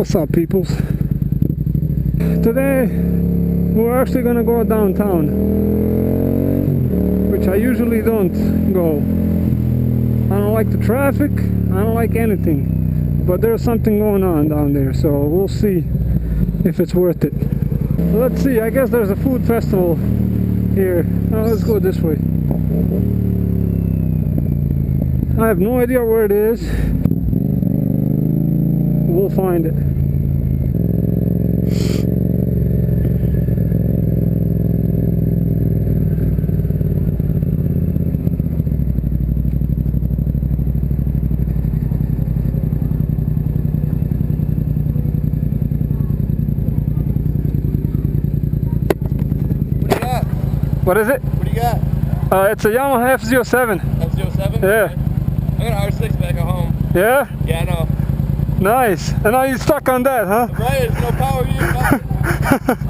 What's up, peoples? Today we're actually gonna go downtown, which I usually don't go. I don't like the traffic, I don't like anything, but there's something going on down there, so we'll see if it's worth it. Let's see, I guess there's a food festival here. Let's go this way. I have no idea where it is. We'll find it. What is it? What do you got? It's a Yamaha F-07. F-07? Yeah. I got an R6 back at home. Yeah? Yeah, I know. Nice. And now you're stuck on that, huh? Right, there's no power here. I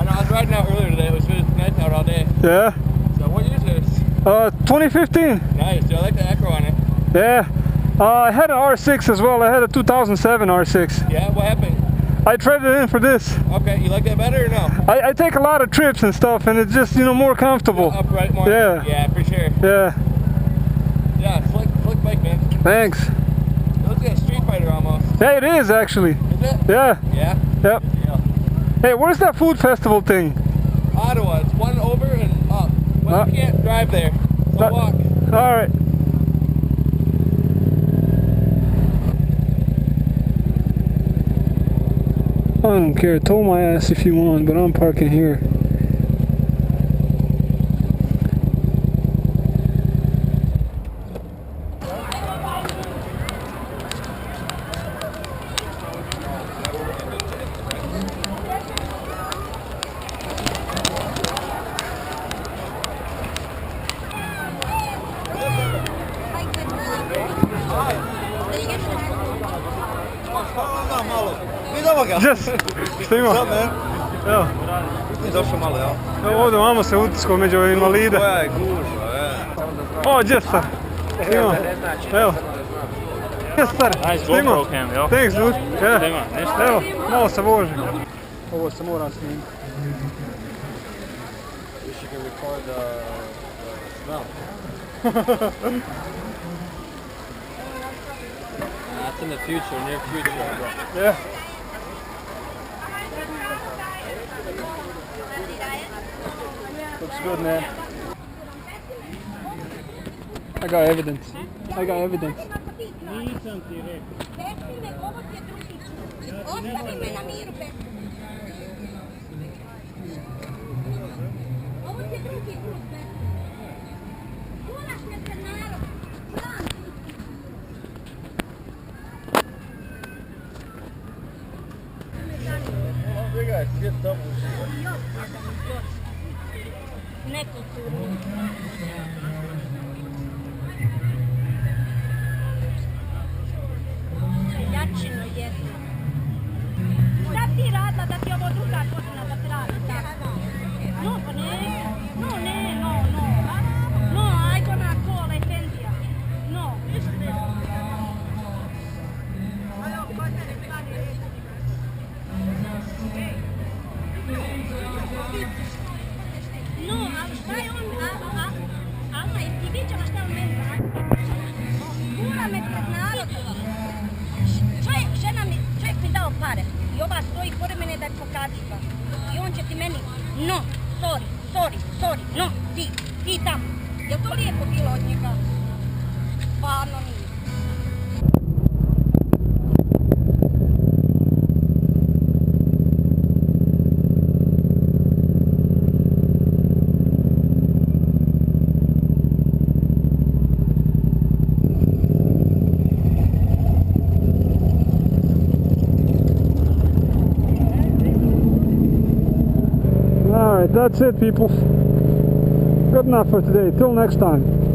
know, I was riding out earlier today. It was nice out all day. Yeah? So what year is this? 2015. Nice, dude. I like the Acro on it. Yeah. I had an R6 as well. I had a 2007 R6. Yeah, what happened? I traded it in for this. Okay, you like that better or no? I take a lot of trips and stuff, and it's just, you know, more comfortable. Upright more? Yeah. Yeah, for sure. Yeah. Yeah, slick bike, man. Thanks. It looks like a Street Fighter almost. Yeah, it is actually. Is it? Yeah. Yeah? Yep. Yeah. Hey, where's that food festival thing? Ottawa. It's one over and up. But you can't drive there. So walk. Alright. I don't care. Tow my ass if you want, but I'm parking here. Just, stima. What's up, man? Evo. Došao malo, jel? Evo ovdje vamo se utisko među invalide. Koja je gužva, Oh, just sir. Snima. Evo. Yes, sir. Nice GoPro cam, yo. Thanks, dude. Yeah. Snima, ništa. Evo, malo se voži. Ovo se mora snimiti. Wish you could record the smell. That's in the future, near future, bro. Yeah. Looks good, man. I got evidence. I got evidence. Nisam ti rekao. Ostavi me na miru, ovo ti je drugi put, Gulaš me pred narod. Nekulturno. Jačino jedno. Šta ti radila da ti ovo druga godina da ti radi tako? No, pa ne. No, I gonna call Etendija. No. No, ali šta je on, Alma, jesi ti viđala šta on meni radi? Gura me pred narodom. Čovjek mi dao pare i ova stoji pored mene da je pokaziva. I on će ti meni, no, sorry, no, ti tamo. Jel to lijepo bilo od njega? Stvarno nije. Alright, that's it, people. Good enough for today. Till next time.